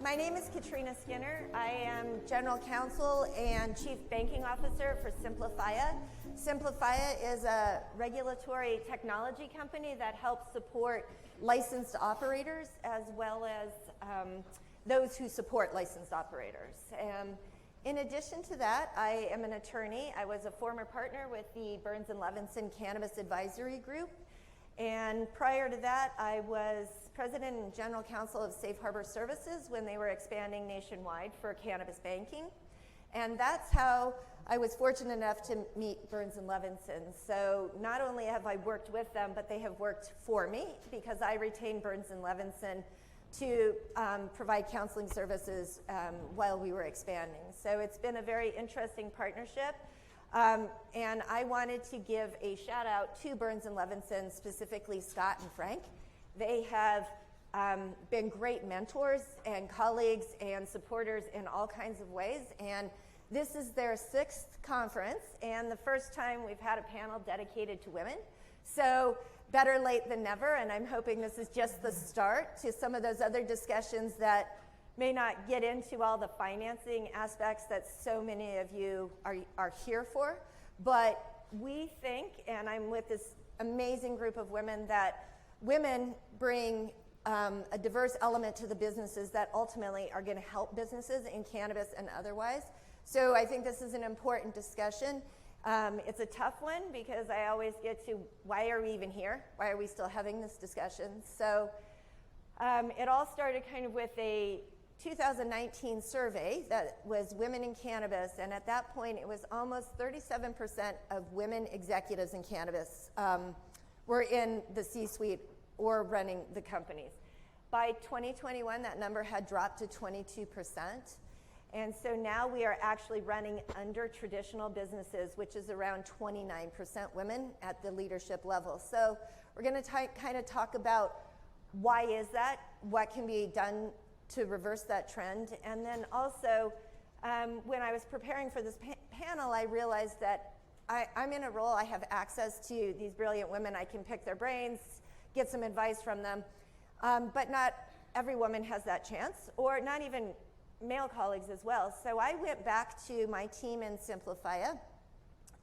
My name is Katrina Skinner. I am General Counsel and Chief Banking Officer for Simplifia. Simplifia is a regulatory technology company that helps support licensed operators as well as those who support licensed operators. In addition to that, I am an attorney. I was a former partner with the Burns & Levinson Cannabis Advisory Group. And prior to that, I was President and General Counsel of Safe Harbor Services when they were expanding nationwide for cannabis banking. And that's how I was fortunate enough to meet Burns & Levinson. So not only have I worked with them, but they have worked for me because I retained Burns & Levinson to provide counseling services while we were expanding. So it's been a very interesting partnership. And I wanted to give a shout out to Burns & Levinson, specifically Scott and Frank. They have been great mentors and colleagues and supporters in all kinds of ways. And this is their 6th conference and the first time we've had a panel dedicated to women. So better late than never, and I'm hoping this is just the start to some of those other discussions that may not get into all the financing aspects that so many of you are here for. But we think, and I'm with this amazing group of women, that women bring a diverse element to the businesses that ultimately are going to help businesses in cannabis and otherwise. So I think this is an important discussion. It's a tough one because I always get to, why are we even here? Why are we still having this discussion? So it all started kind of with a 2019 survey that was women in cannabis, and at that point it was almost 37% of women executives in cannabis were in the C-suite or running the companies. By 2021, that number had dropped to 22%. And so now we are actually running under traditional businesses, which is around 29% women at the leadership level. So we're going to kind of talk about why is that, what can be done to reverse that trend. And then also, when I was preparing for this panel, I realized that I'm in a role, I have access to these brilliant women, I can pick their brains, get some advice from them, but not every woman has that chance, or not even male colleagues as well. So I went back to my team in Simplifia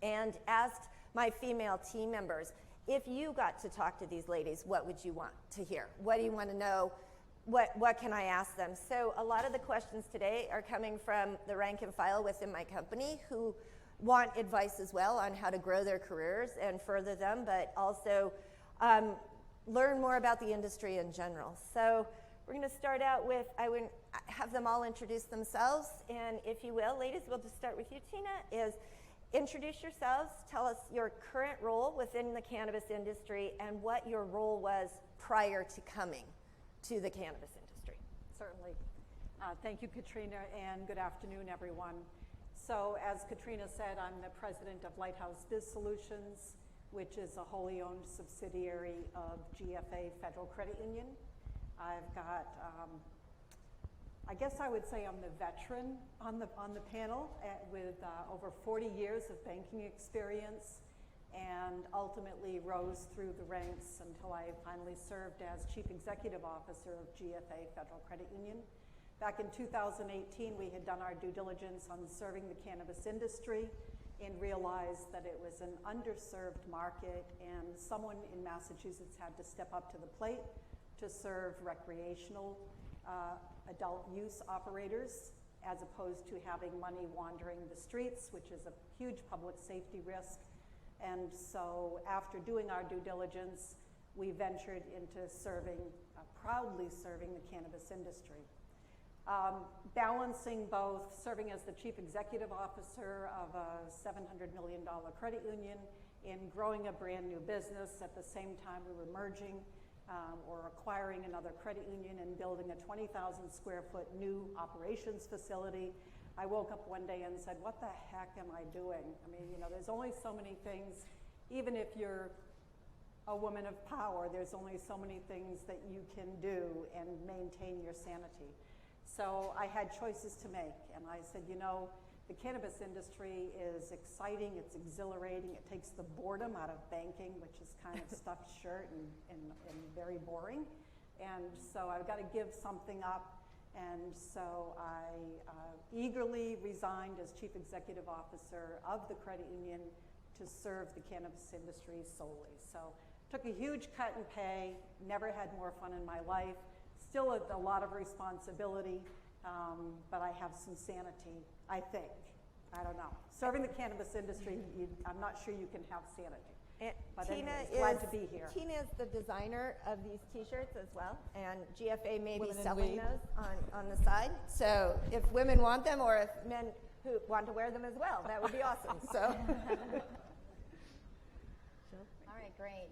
and asked my female team members, if you got to talk to these ladies, what would you want to hear? What do you want to know? What can I ask them? So a lot of the questions today are coming from the rank and file within my company who want advice as well on how to grow their careers and further them, but also learn more about the industry in general. So we're going to start out with, I would have them all introduce themselves, and if you will, ladies, we'll just start with you, Tina, is introduce yourselves, tell us your current role within the cannabis industry and what your role was prior to coming to the cannabis industry. Certainly. Thank you, Katrina, and good afternoon, everyone. So as Katrina said, I'm the president of Lighthouse Biz Solutions, which is a wholly owned subsidiary of GFA Federal Credit Union. I've got, I guess I would say I'm the veteran on the panel with over 40 years of banking experience, and ultimately rose through the ranks until I finally served as Chief Executive Officer of GFA Federal Credit Union. Back in 2018, we had done our due diligence on serving the cannabis industry and realized that it was an underserved market, and someone in Massachusetts had to step up to the plate to serve recreational adult use operators, as opposed to having money wandering the streets, which is a huge public safety risk. And so after doing our due diligence, we ventured into proudly serving the cannabis industry. Balancing both serving as the Chief Executive Officer of a $700 million credit union and growing a brand new business. At the same time, we were merging or acquiring another credit union and building a 20,000 square foot new operations facility. I woke up one day and said, what the heck am I doing? I mean, you know, there's only so many things, even if you're a woman of power, there's only so many things that you can do and maintain your sanity. So I had choices to make, and I said, you know, the cannabis industry is exciting, it's exhilarating, it takes the boredom out of banking, which is kind of stuffed shirt and very boring. And so I've got to give something up And so I eagerly resigned as Chief Executive Officer of the credit union to serve the cannabis industry solely. So took a huge cut in pay, never had more fun in my life, still a lot of responsibility, but I have some sanity, I think. I don't know. Serving the cannabis industry, I'm not sure you can have sanity. But anyways, glad to be here. Tina is the designer of these T-shirts as well, and GFA may be Women in selling Weed. those on the side. So if women want them, or if men who want to wear them as well, that would be awesome. So. All right, great.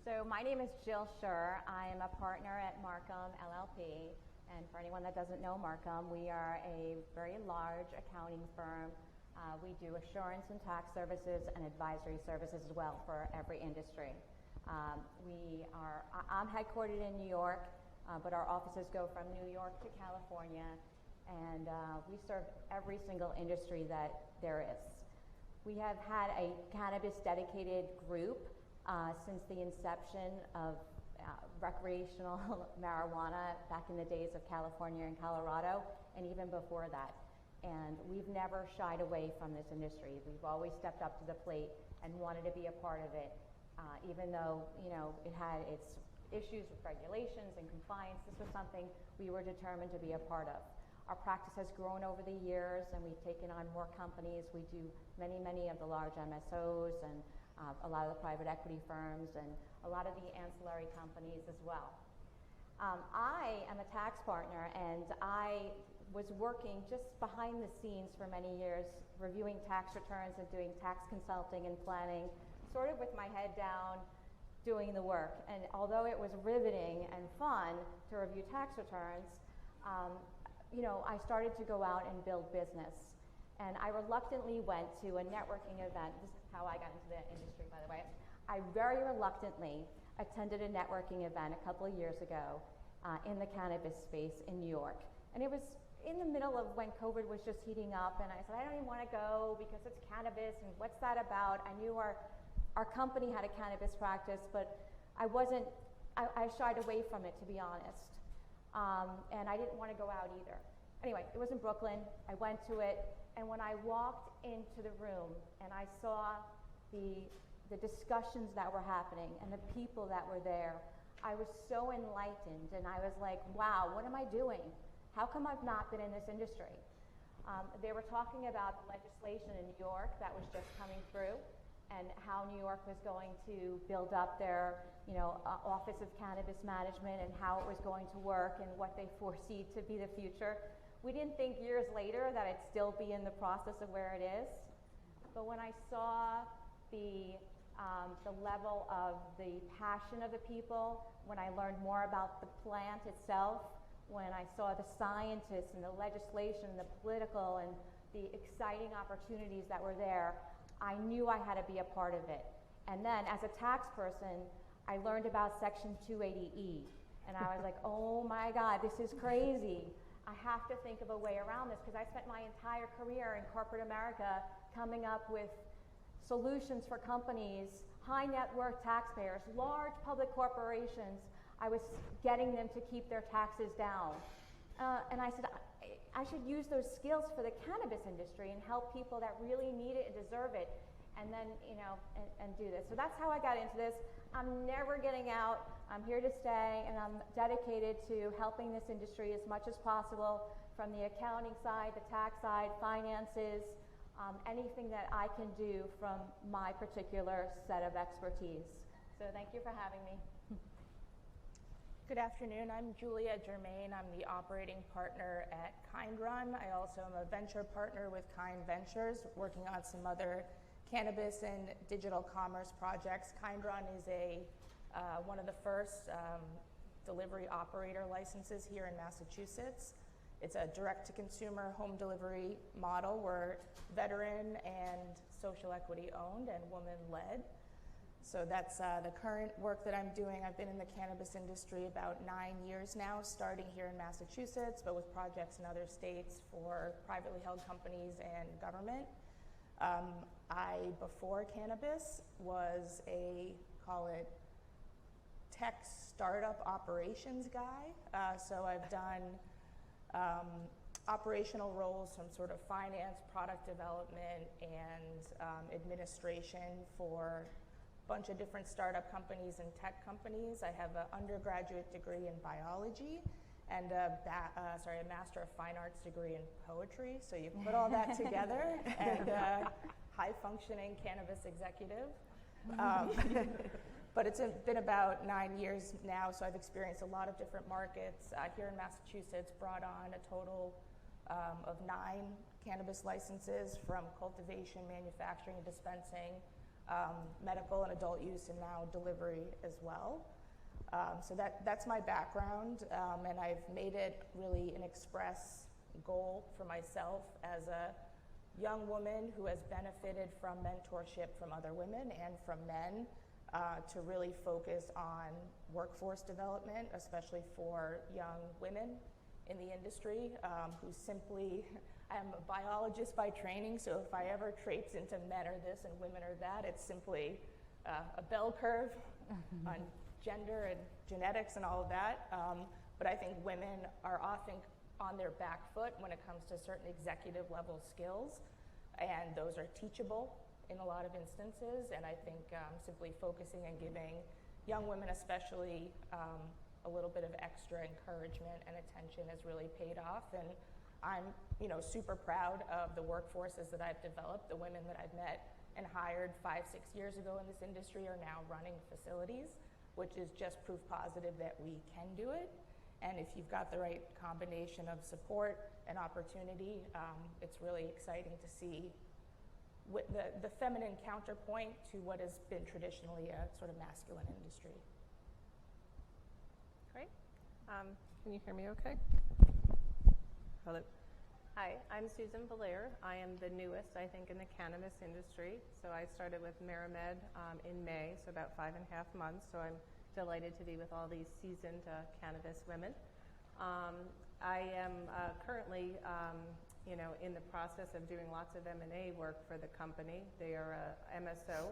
So my name is Jill Schur. I am a partner at Markham LLP. And for anyone that doesn't know Markham, we are a very large accounting firm. We do assurance and tax services and advisory services as well for every industry. I'm headquartered in New York, but our offices go from New York to California, and we serve every single industry that there is. We have had a cannabis dedicated group since the inception of recreational marijuana back in the days of California and Colorado, and even before that. And we've never shied away from this industry. We've always stepped up to the plate and wanted to be a part of it, even though it had its issues with regulations and compliance. This was something we were determined to be a part of. Our practice has grown over the years, and we've taken on more companies. We do many of the large MSOs and a lot of the private equity firms and a lot of the ancillary companies as well. I am a tax partner, and I was working just behind the scenes for many years, reviewing tax returns and doing tax consulting and planning, sort of with my head down, doing the work. And although it was riveting and fun to review tax returns, I started to go out and build business. And I reluctantly went to a networking event. This is how I got into the industry, by the way. I very reluctantly attended a networking event a couple of years ago in the cannabis space in New York. And it was in the middle of when COVID was just heating up, and I said, I don't even want to go because it's cannabis, and what's that about? I knew our company had a cannabis practice, but I shied away from it, to be honest. And I didn't want to go out either. Anyway, it was in Brooklyn. I went to it, and when I walked into the room and I saw the discussions that were happening and the people that were there, I was so enlightened, and I was like, wow, what am I doing? How come I've not been in this industry? They were talking about the legislation in New York that was just coming through, and how New York was going to build up their Office of Cannabis Management, and how it was going to work and what they foresee to be the future. We didn't think years later that it'd still be in the process of where it is. But when I saw the level of the passion of the people, when I learned more about the plant itself, when I saw the scientists and the legislation, the political and the exciting opportunities that were there, I knew I had to be a part of it. And then as a tax person, I learned about Section 280E. And I was like, oh my God, this is crazy. I have to think of a way around this, because I spent my entire career in corporate America coming up with solutions for companies, high net worth taxpayers, large public corporations. I was getting them to keep their taxes down. And I said, I should use those skills for the cannabis industry and help people that really need it and deserve it, and then, and do this. So that's how I got into this. I'm never getting out. I'm here to stay, and I'm dedicated to helping this industry as much as possible, from the accounting side, the tax side, finances, anything that I can do from my particular set of expertise. So thank you for having me. Good afternoon. I'm Julia Germain. I'm the operating partner at KindRun. I also am a venture partner with Kind Ventures, working on some other cannabis and digital commerce projects. KindRun is one of the first delivery operator licenses here in Massachusetts. It's a direct-to-consumer home delivery model. We're veteran and social equity owned and woman-led. So that's the current work that I'm doing. I've been in the cannabis industry about 9 years now, starting here in Massachusetts, but with projects in other states for privately held companies and government. Before cannabis, was call it tech startup operations guy. So I've done operational roles from sort of finance, product development, and administration for a bunch of different startup companies and tech companies. I have an undergraduate degree in biology and a Master of Fine Arts degree in poetry. So you put all that together and high-functioning cannabis executive. But it's been about 9 years now, so I've experienced a lot of different markets. Here in Massachusetts, brought on a total of 9 cannabis licenses from cultivation, manufacturing, and dispensing, medical and adult use, and now delivery as well. So that's my background, and I've made it really an express goal for myself as a young woman who has benefited from mentorship from other women and from men to really focus on workforce development, especially for young women in the industry who simply, I'm a biologist by training, so if I ever traipse into men are this and women are that, it's simply a bell curve on gender and genetics and all of that. But I think women are often on their back foot when it comes to certain executive level skills, and those are teachable in a lot of instances. And I think simply focusing and giving young women especially a little bit of extra encouragement and attention has really paid off. And I'm super proud of the workforces that I've developed. The women that I've met and hired 5-6 years ago in this industry are now running facilities, which is just proof positive that we can do it. And if you've got the right combination of support and opportunity, it's really exciting to see the feminine counterpoint to what has been traditionally a sort of masculine industry. Great. Can you hear me okay? Hello. Hi, I'm Susan Belair. I am the newest, I think, in the cannabis industry. So I started with MariMed in May, so about 5.5 months. So I'm delighted to be with all these seasoned cannabis women. I am currently in the process of doing lots of M&A work for the company. They are a MSO.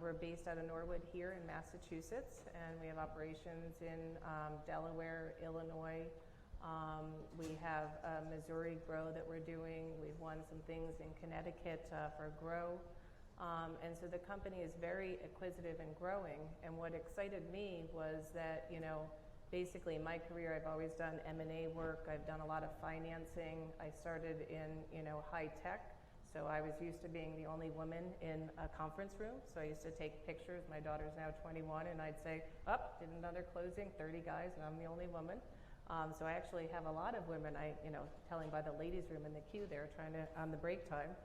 We're based out of Norwood here in Massachusetts, and we have operations in Delaware, Illinois. We have a Missouri grow that we're doing. We've won some things in Connecticut for grow. And so the company is very acquisitive and growing. And what excited me was that, basically in my career, I've always done M&A work. I've done a lot of financing. I started in, high tech. So I was used to being the only woman in a conference room. So I used to take pictures. My daughter's now 21, and I'd say, did another closing, 30 guys, and I'm the only woman. So I actually have a lot of women, telling by the ladies' room in the queue there, trying to, on the break time.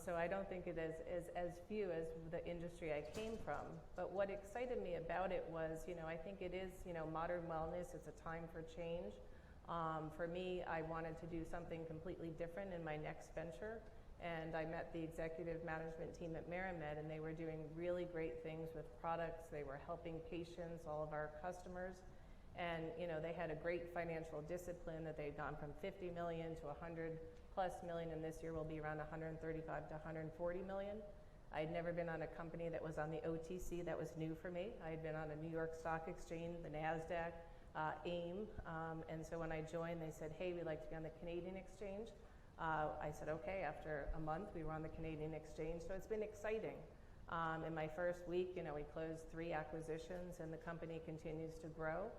So I don't think it is as few as the industry I came from. But what excited me about it was, I think it is, modern wellness. It's a time for change. For me, I wanted to do something completely different in my next venture. And I met the executive management team at MariMed, and they were doing really great things with products. They were helping patients, all of our customers. And, they had a great financial discipline that they'd gone from 50 million to 100+ million, and this year will be around 135 to 140 million. I'd never been on a company that was on the OTC. That was new for me. I had been on a New York Stock Exchange, the NASDAQ, AIM. And so when I joined, they said, hey, we'd like to be on the Canadian exchange. I said, okay. After a month, we were on the Canadian exchange. So it's been exciting. In my first week, we closed 3 acquisitions, and the company continues to grow.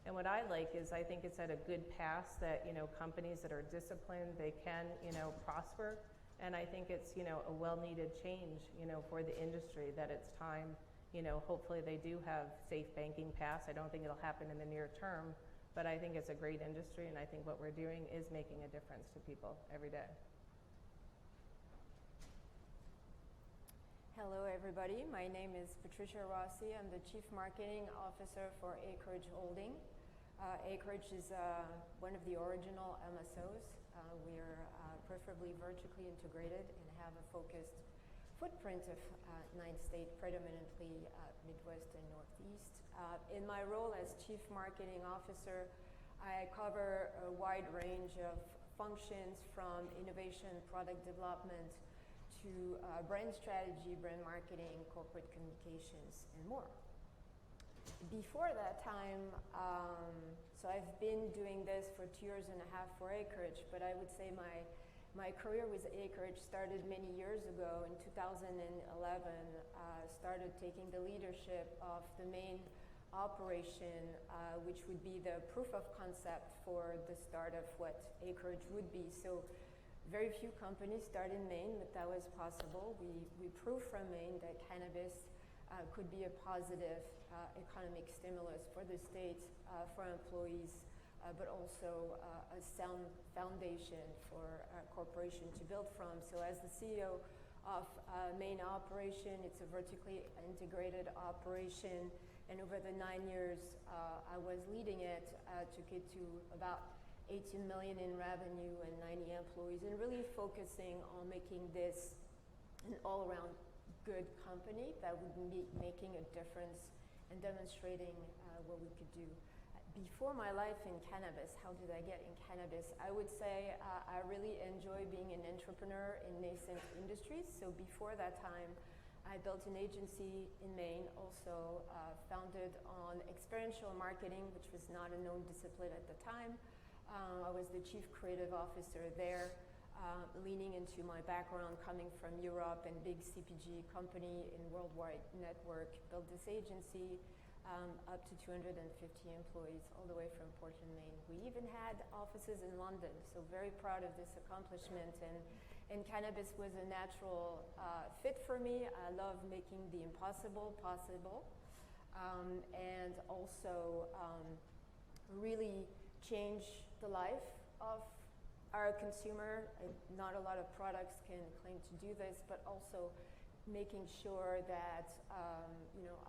And what I like is I think it's at a good path that, companies that are disciplined, they can, prosper. And I think it's, a well-needed change, for the industry, that it's time, hopefully they do have safe banking paths. I don't think it'll happen in the near term, but I think it's a great industry, and I think what we're doing is making a difference to people every day. Hello, everybody. My name is Patricia Rossi. I'm the Chief Marketing Officer for Acreage Holding. Acreage is one of the original MSOs. We're preferably vertically integrated and have a focused footprint of 9 states, predominantly Midwest and Northeast. In my role as Chief Marketing Officer, I cover a wide range of functions from innovation, product development, to brand strategy, brand marketing, corporate communications, and more. Before that time, so I've been doing this for 2.5 years for Acreage, but I would say my career with Acreage started many years ago. In 2011, started taking the leadership of the main operation, which would be the proof of concept for the start of what Acreage would be. So very few companies start in Maine, but that was possible. We proved from Maine that cannabis could be a positive economic stimulus for the state, for employees, but also a sound foundation for a corporation to build from. So as the CEO of Maine operation, it's a vertically integrated operation, and over the 9 years I was leading it, took it to about 18 million in revenue and 90 employees, and really focusing on making this an all-around good company that would be making a difference and demonstrating what we could do. Before my life in cannabis, how did I get in cannabis? I would say I really enjoy being an entrepreneur in nascent industries. So before that time, I built an agency in Maine, also founded on experiential marketing, which was not a known discipline at the time. I was the chief creative officer there, leaning into my background coming from Europe and big CPG company in worldwide network, built this agency up to 250 employees all the way from Portland, Maine. We even had offices in London, so very proud of this accomplishment. And cannabis was a natural fit for me. I love making the impossible possible, and also really change the life of our consumer. Not a lot of products can claim to do this, but also making sure that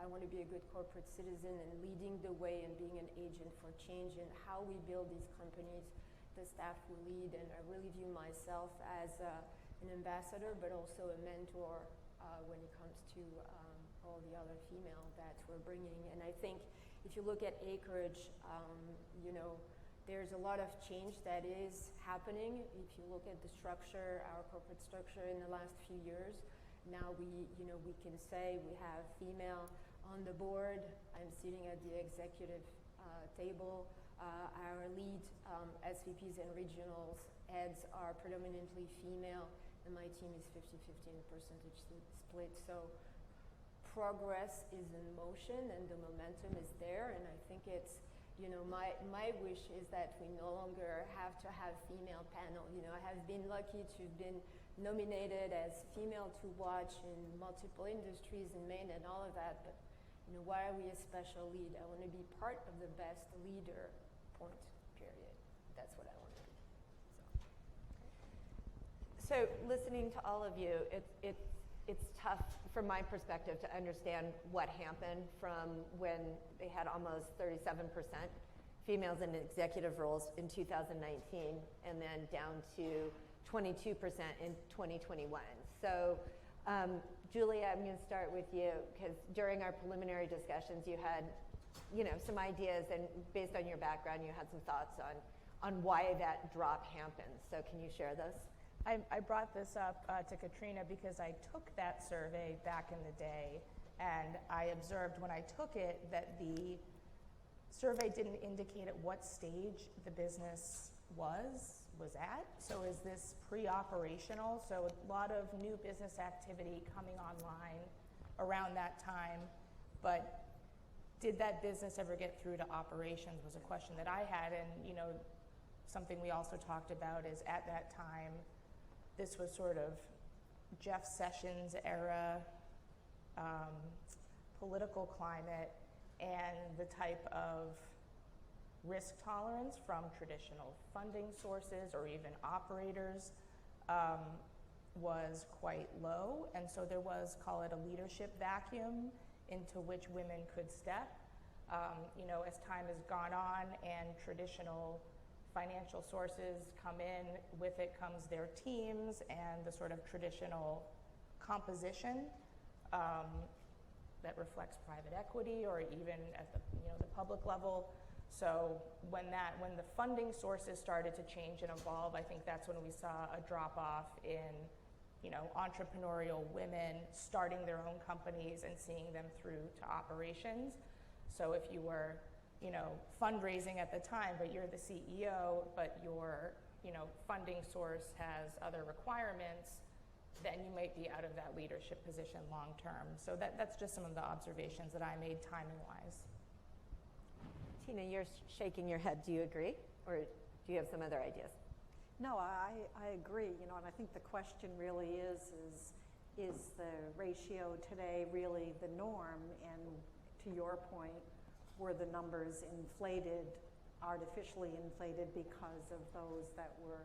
I want to be a good corporate citizen and leading the way and being an agent for change in how we build these companies, the staff we lead. And I really view myself as an ambassador, but also a mentor when it comes to all the other female that we're bringing. And I think if you look at Acreage, there's a lot of change that is happening. If you look at the structure, our corporate structure in the last few years, now we can say we have female on the board. I'm sitting at the executive table. Our lead SVPs and regionals heads are predominantly female, and my team is 50-50 in percentage split. So progress is in motion, and the momentum is there. And I think it's my wish is that we no longer have to have female panel. I have been lucky to have been nominated as female to watch in multiple industries in Maine and all of that, but why are we a special lead? I want to be part of the best leader, point, period. That's what I want to be. So listening to all of you, it's tough from my perspective to understand what happened from when they had almost 37% females in executive roles in 2019 and then down to 22% in 2021. So Julia, I'm going to start with you, because during our preliminary discussions you had some ideas, and based on your background you had some thoughts on why that drop happened. So can you share those? I brought this up to Katrina because I took that survey back in the day, and I observed when I took it that the survey didn't indicate at what stage the business was at. So is this pre-operational? So a lot of new business activity coming online around that time, but did that business ever get through to operations was a question that I had. And something we also talked about is at that time, this was sort of Jeff Sessions era political climate, and the type of risk tolerance from traditional funding sources or even operators was quite low. And so there was, call it a leadership vacuum into which women could step. As time has gone on and traditional financial sources come in, with it comes their teams and the sort of traditional composition that reflects private equity or even at the public level. So when the funding sources started to change and evolve, I think that's when we saw a drop off in entrepreneurial women starting their own companies and seeing them through to operations. So if you were, fundraising at the time, but you're the CEO, but your, funding source has other requirements, then you might be out of that leadership position long term. So that's just some of the observations that I made timing-wise. Tina, you're shaking your head. Do you agree? Or do you have some other ideas? No, I agree, and I think the question really is the ratio today really the norm? And to your point, were the numbers inflated, artificially inflated because of those that were,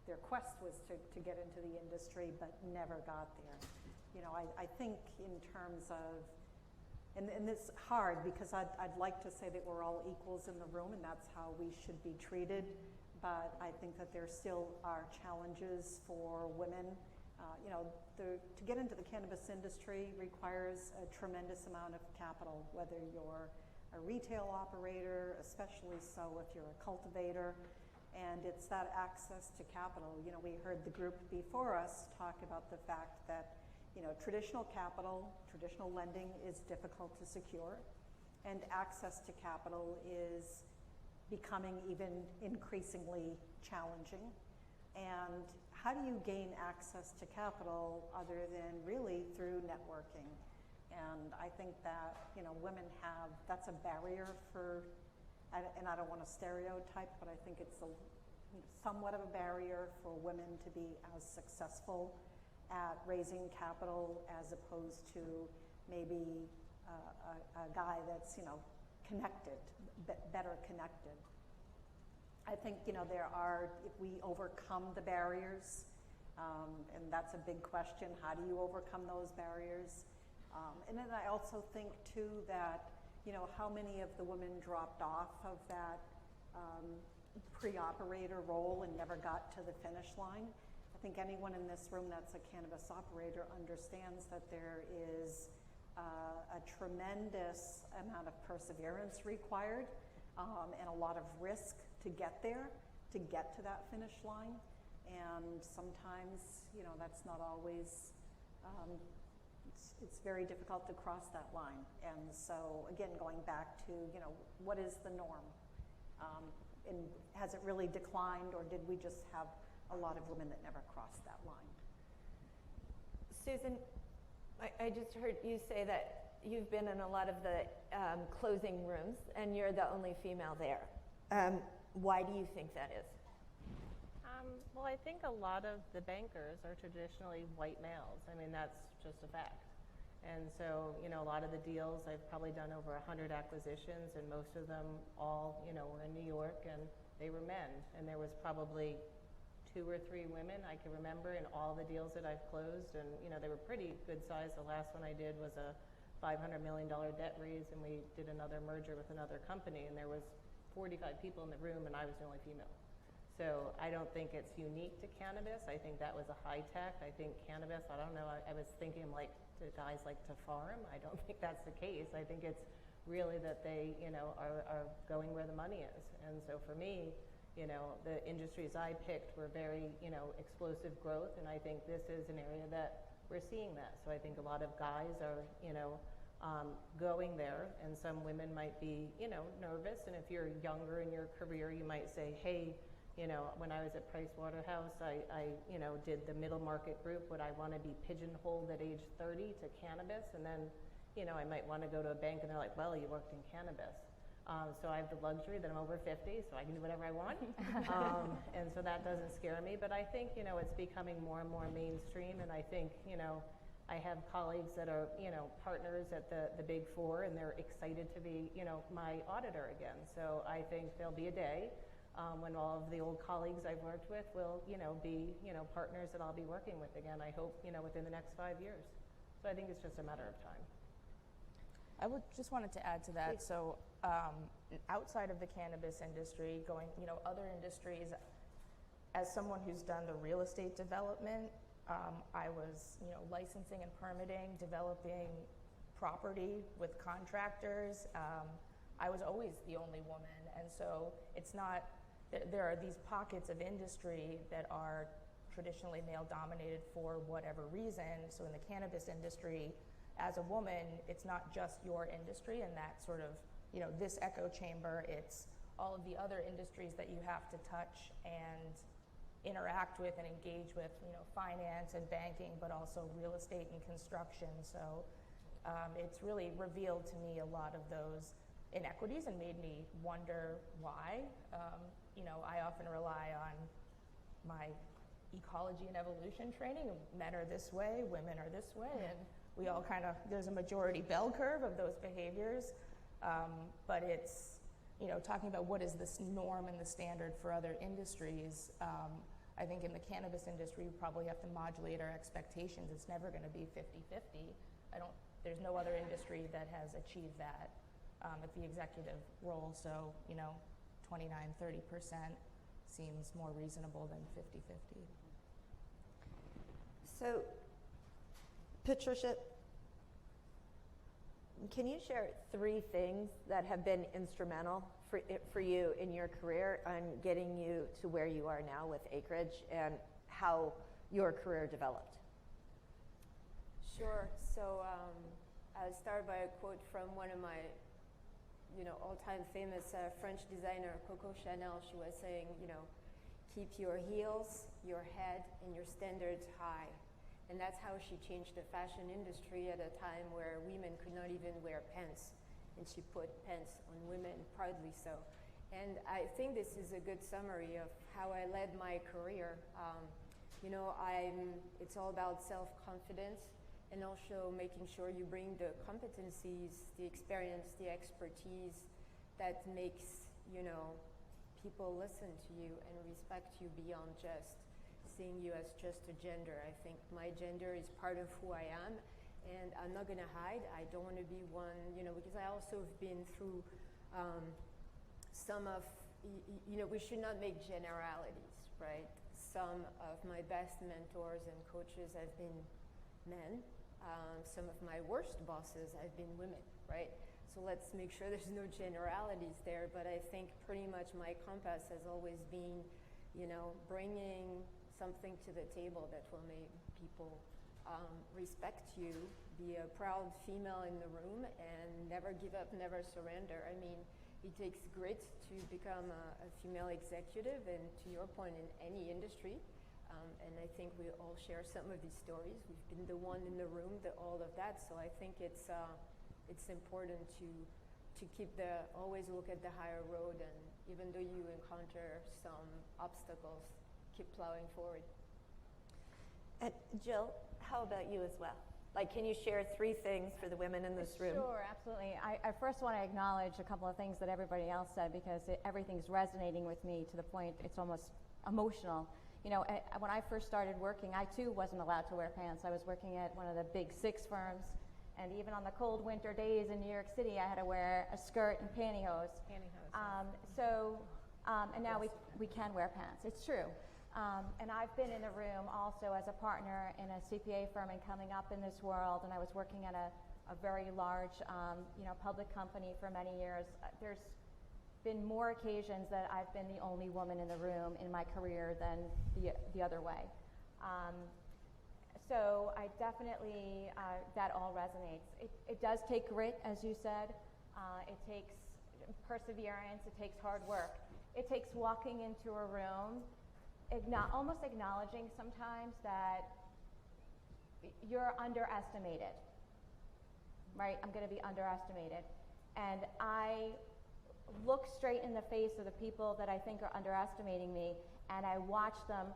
their quest was to get into the industry but never got there? I think in terms of, and it's hard because I'd like to say that we're all equals in the room and that's how we should be treated, but I think that there still are challenges for women. To get into the cannabis industry requires a tremendous amount of capital, whether you're a retail operator, especially so if you're a cultivator, and it's that access to capital. We heard the group before us talk about the fact that traditional capital, traditional lending is difficult to secure, and access to capital is becoming even increasingly challenging. And how do you gain access to capital other than really through networking? And I think that, women have, that's a barrier for, and I don't want to stereotype, but I think it's somewhat of a barrier for women to be as successful at raising capital as opposed to maybe a guy that's, connected, better connected. I think, there are, if we overcome the barriers, and that's a big question, how do you overcome those barriers? And then I also think too that, how many of the women dropped off of that pre-operator role and never got to the finish line. I think anyone in this room that's a cannabis operator understands that there is a tremendous amount of perseverance required and a lot of risk to get there, to get to that finish line. And sometimes, that's not always, it's very difficult to cross that line. And so, again, going back to, what is the norm? And has it really declined, or did we just have a lot of women that never crossed that line? Susan, I just heard you say that you've been in a lot of the closing rooms, and you're the only female there. Why do you think that is? Well, I think a lot of the bankers are traditionally white males. I mean, that's just a fact. And so, a lot of the deals, I've probably done over 100 acquisitions, and most of them all, were in New York, and they were men. And there was probably 2 or 3 women I can remember in all the deals that I've closed, and they were pretty good size. The last one I did was a $500 million debt raise, and we did another merger with another company, and there was 45 people in the room, and I was the only female. So I don't think it's unique to cannabis. I think that was a high tech. I think cannabis, I don't know, I was thinking like, do guys like to farm? I don't think that's the case. I think it's really that they, are going where the money is. And so for me, the industries I picked were very, explosive growth, and I think this is an area that we're seeing that. So I think a lot of guys are, going there, and some women might be, nervous. And if you're younger in your career, you might say, hey, when I was at Price Waterhouse, I did the middle market group. Would I want to be pigeonholed at age 30 to cannabis? And then, I might want to go to a bank, and they're like, well, you worked in cannabis. So I have the luxury that I'm over 50, so I can do whatever I want. And so that doesn't scare me. But I think, it's becoming more and more mainstream. And I think, I have colleagues that are, partners at the Big Four, and they're excited to be, my auditor again. So I think there'll be a day when all of the old colleagues I've worked with will, be, partners that I'll be working with again, I hope, within the next 5 years. So I think it's just a matter of time. I just wanted to add to that. So outside of the cannabis industry, going, other industries, as someone who's done the real estate development, I was, licensing and permitting, developing property with contractors. I was always the only woman. And so it's not, there are these pockets of industry that are traditionally male dominated for whatever reason. So in the cannabis industry, as a woman, it's not just your industry, and that sort of this echo chamber, it's all of the other industries that you have to touch and interact with and engage with, finance and banking, but also real estate and construction. So it's really revealed to me a lot of those inequities and made me wonder why. I often rely on my ecology and evolution training. Men are this way, women are this way, and we all there's a majority bell curve of those behaviors. But it's, talking about what is this norm and the standard for other industries. I think in the cannabis industry, we probably have to modulate our expectations. It's never going to be 50-50. There's no other industry that has achieved that at the executive role. So, 29-30% seems more reasonable than 50-50. So, Patricia, can you share 3 things that have been instrumental for you in your career on getting you to where you are now with Acreage and how your career developed? Sure. So I'll start by a quote from one of my all-time famous French designer, Coco Chanel. She was saying, keep your heels, your head, and your standards high. And that's how she changed the fashion industry at a time where women could not even wear pants. And she put pants on women, proudly so. And I think this is a good summary of how I led my career. It's all about self-confidence and also making sure you bring the competencies, the experience, the expertise that makes, people listen to you and respect you beyond just seeing you as just a gender. I think my gender is part of who I am, and I'm not going to hide. I don't want to be one, because I also have been through some of, we should not make generalities, right? Some of my best mentors and coaches have been men. Some of my worst bosses have been women, right? So let's make sure there's no generalities there, but I think pretty much my compass has always been, bringing something to the table that will make people respect you, be a proud female in the room, and never give up, never surrender. I mean, it takes grit to become a female executive, and to your point, in any industry. And I think we all share some of these stories. We've been the one in the room, all of that. So I think it's important to always look at the higher road, and even though you encounter some obstacles, keep plowing forward. And Jill, how about you as well? Can you share 3 things for the women in this room? Sure, absolutely. I first want to acknowledge a couple of things that everybody else said, because everything's resonating with me to the point it's almost emotional. When I first started working, I too wasn't allowed to wear pants. I was working at one of the big 6 firms, and even on the cold winter days in New York City, I had to wear a skirt and pantyhose. And now we can wear pants. It's true. And I've been in the room also as a partner in a CPA firm and coming up in this world, and I was working at a very large public company for many years. There's been more occasions that I've been the only woman in the room in my career than the other way. So I definitely, that all resonates. It does take grit, as you said. It takes perseverance. It takes hard work. It takes walking into a room, almost acknowledging sometimes that you're underestimated, right? I'm going to be underestimated. And I look straight in the face of the people that I think are underestimating me, and I watch them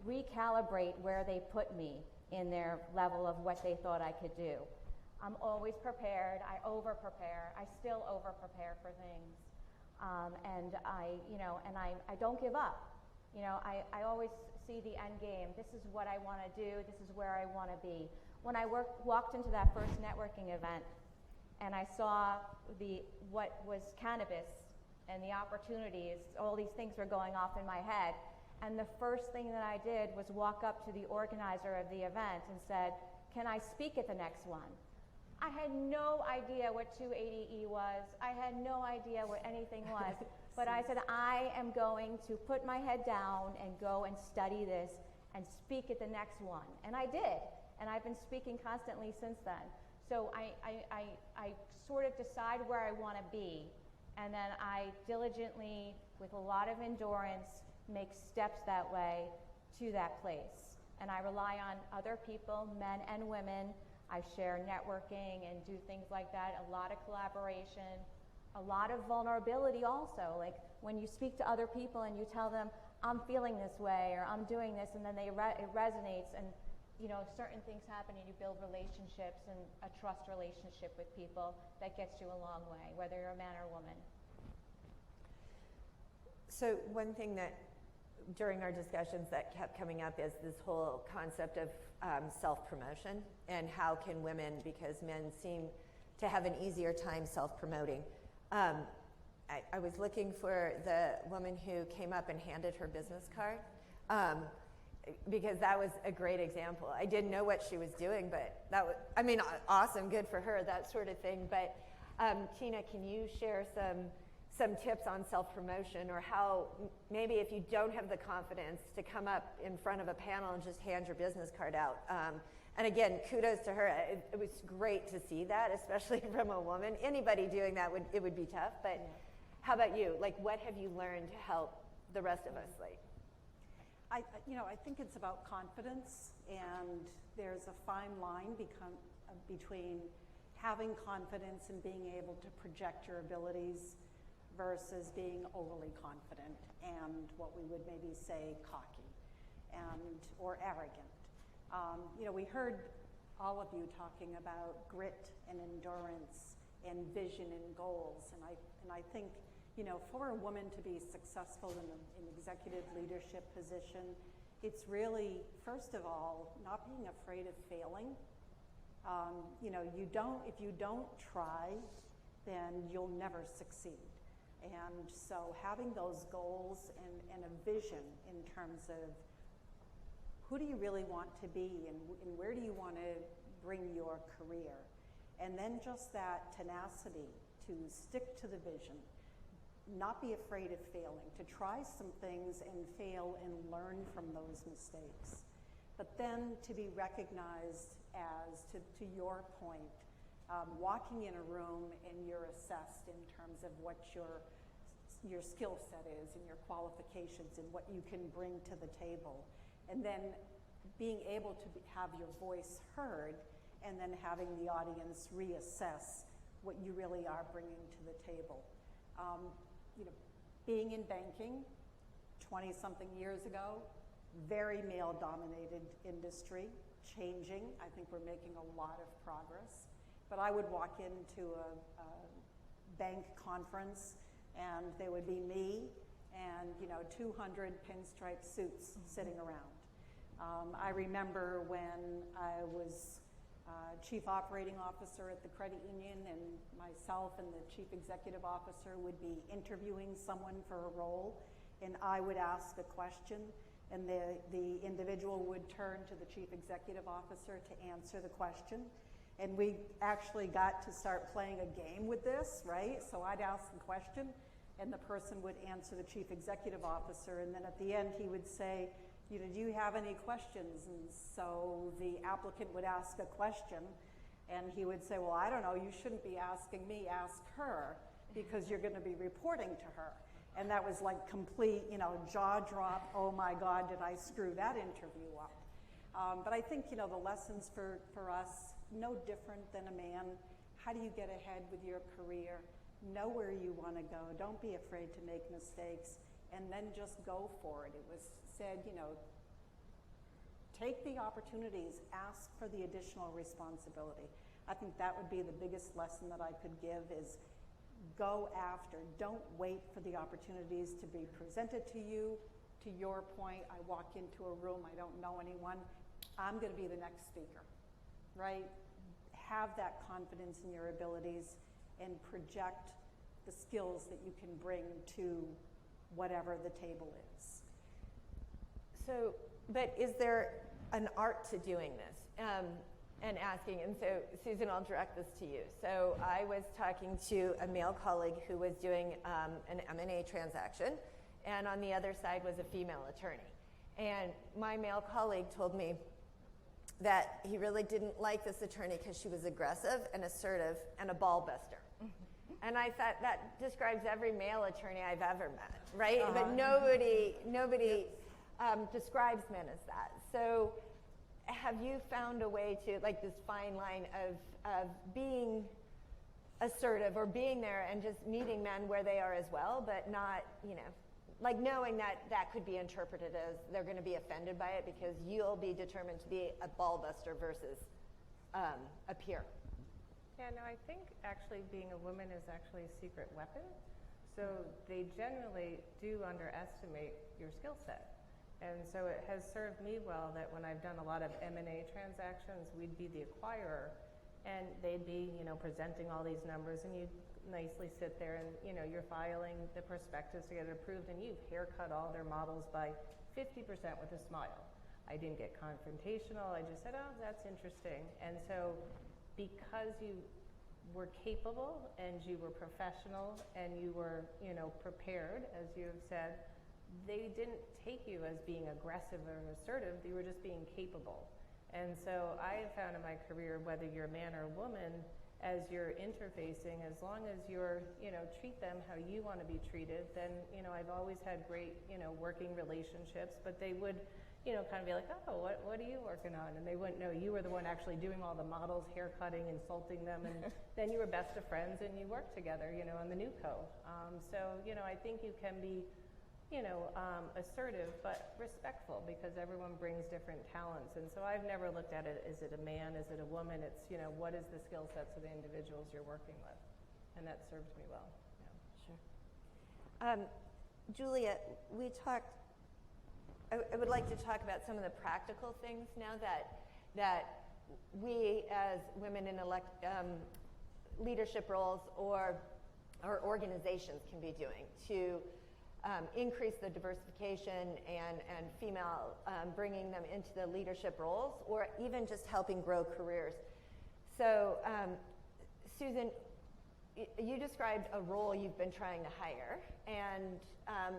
recalibrate where they put me in their level of what they thought I could do. I'm always prepared. I over-prepare. I still over-prepare for things. And I don't give up. I always see the end game. This is what I want to do. This is where I want to be. When I walked into that first networking event and I saw what was cannabis and the opportunities, all these things were going off in my head. And the first thing that I did was walk up to the organizer of the event and said, "Can I speak at the next one?" I had no idea what 280E was. I had no idea what anything was. But I said, I am going to put my head down and go and study this and speak at the next one. And I did. And I've been speaking constantly since then. So I sort of decide where I want to be. And then I diligently, with a lot of endurance, make steps that way to that place. And I rely on other people, men and women. I share networking and do things like that, a lot of collaboration, a lot of vulnerability also. Like when you speak to other people and you tell them, I'm feeling this way or I'm doing this, and then it resonates, and you know, certain things happen and you build relationships and a trust relationship with people that gets you a long way, whether you're a man or a woman. So one thing that during our discussions that kept coming up is this whole concept of self-promotion, and how can women, because men seem to have an easier time self-promoting. I was looking for the woman who came up and handed her business card, because that was a great example. I didn't know what she was doing, but that was, I mean, awesome, good for her, that sort of thing. But Tina, can you share some tips on self-promotion, or how maybe if you don't have the confidence to come up in front of a panel and just hand your business card out? And again, kudos to her. It was great to see that, especially from a woman. Anybody doing that it would be tough. But how about you? Like, what have you learned to help the rest of us? Like, I think it's about confidence, and there's a fine line between having confidence and being able to project your abilities versus being overly confident and what we would maybe say cocky or arrogant. We heard all of you talking about grit and endurance and vision and goals, and I think, for a woman to be successful in an executive leadership position, it's really, first of all, not being afraid of failing. If you don't try, then you'll never succeed. And so having those goals and a vision in terms of who do you really want to be, and where do you want to bring your career, and then just that tenacity to stick to the vision, not be afraid of failing, to try some things and fail and learn from those mistakes, but then to be recognized as, to your point, walking in a room and you're assessed in terms of what your skill set is and your qualifications and what you can bring to the table, and then being able to have your voice heard, and then having the audience reassess what you really are bringing to the table. Being in banking 20-something years ago, very male-dominated industry, changing. I think we're making a lot of progress. But I would walk into a bank conference, and there would be me and 200 pinstripe suits sitting around. I remember when I was chief operating officer at the credit union, and myself and the chief executive officer would be interviewing someone for a role, and I would ask a question, and the individual would turn to the chief executive officer to answer the question. And we actually got to start playing a game with this, right? So I'd ask the question, and the person would answer the chief executive officer, and then at the end he would say, do you have any questions? And so the applicant would ask a question, and he would say, well, I don't know, you shouldn't be asking me, ask her, because you're going to be reporting to her. And that was like complete, jaw drop, oh my God, did I screw that interview up? But I think, the lessons for us, no different than a man. How do you get ahead with your career? Know where you want to go. Don't be afraid to make mistakes, and then just go for it. It was said, take the opportunities, ask for the additional responsibility. I think that would be the biggest lesson that I could give is go after. Don't wait for the opportunities to be presented to you. To your point, I walk into a room, I don't know anyone, I'm going to be the next speaker, right? Have that confidence in your abilities and project the skills that you can bring to whatever the table is. So, but is there an art to doing this? And asking, and so Susan, I'll direct this to you. So I was talking to a male colleague who was doing an M&A transaction, and on the other side was a female attorney. And my male colleague told me that he really didn't like this attorney because she was aggressive and assertive and a ball buster. And I thought that describes every male attorney I've ever met, right? But nobody describes men as that. So have you found a way to, like this fine line of being assertive or being there and just meeting men where they are as well, but not, like knowing that that could be interpreted as they're going to be offended by it because you'll be determined to be a ball buster versus a peer? Yeah, no, I think actually being a woman is actually a secret weapon. So they generally do underestimate your skill set. And so it has served me well that when I've done a lot of M&A transactions, we'd be the acquirer and they'd be, presenting all these numbers and you'd nicely sit there and, you're filing the prospectus to get it approved and you've haircut all their models by 50% with a smile. I didn't get confrontational. I just said, oh, that's interesting. And so because you were capable and you were professional and you were, prepared, as you have said, they didn't take you as being aggressive or assertive. They were just being capable. And so I have found in my career, whether you're a man or a woman, as you're interfacing, as long as you're, treat them how you want to be treated, then, I've always had great, working relationships, but they would, kind of be like, oh, what are you working on? And they wouldn't know you were the one actually doing all the models, haircutting, insulting them, and then you were best of friends and you worked together, on the new co. So, I think you can be, assertive but respectful because everyone brings different talents. And so I've never looked at it, is it a man, is it a woman? It's, what is the skill sets of the individuals you're working with? And that serves me well. Yeah. Sure. Julia, I would like to talk about some of the practical things now that we as women in leadership roles or organizations can be doing to increase the diversification and female, bringing them into the leadership roles or even just helping grow careers. So, Susan, you described a role you've been trying to hire and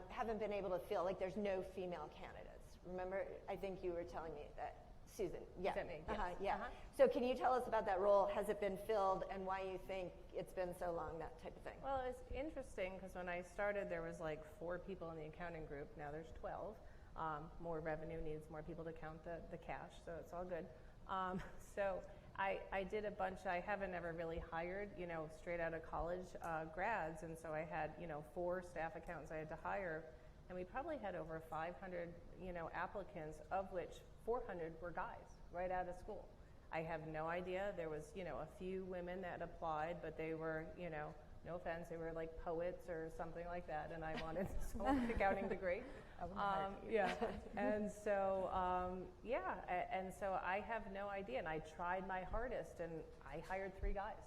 haven't been able to fill, like there's no female candidates. Remember, I think you were telling me that, Susan. Yeah. Is that me? Yes. Yeah. So can you tell us about that role? Has it been filled and why you think it's been so long, that type of thing? Well, it's interesting because when I started, there was like 4 people in the accounting group. Now there's 12. More revenue needs more people to count the cash, so it's all good. So I did a bunch. I haven't ever really hired, straight out of college grads, and so I had, 4 staff accountants I had to hire, and we probably had over 500, applicants, of which 400 were guys right out of school. I have no idea. There was, a few women that applied, but they were, no offense, they were like poets or something like that, and I wanted someone with an accounting degree. Yeah, and so, and so I have no idea, and I tried my hardest, and I hired 3 guys.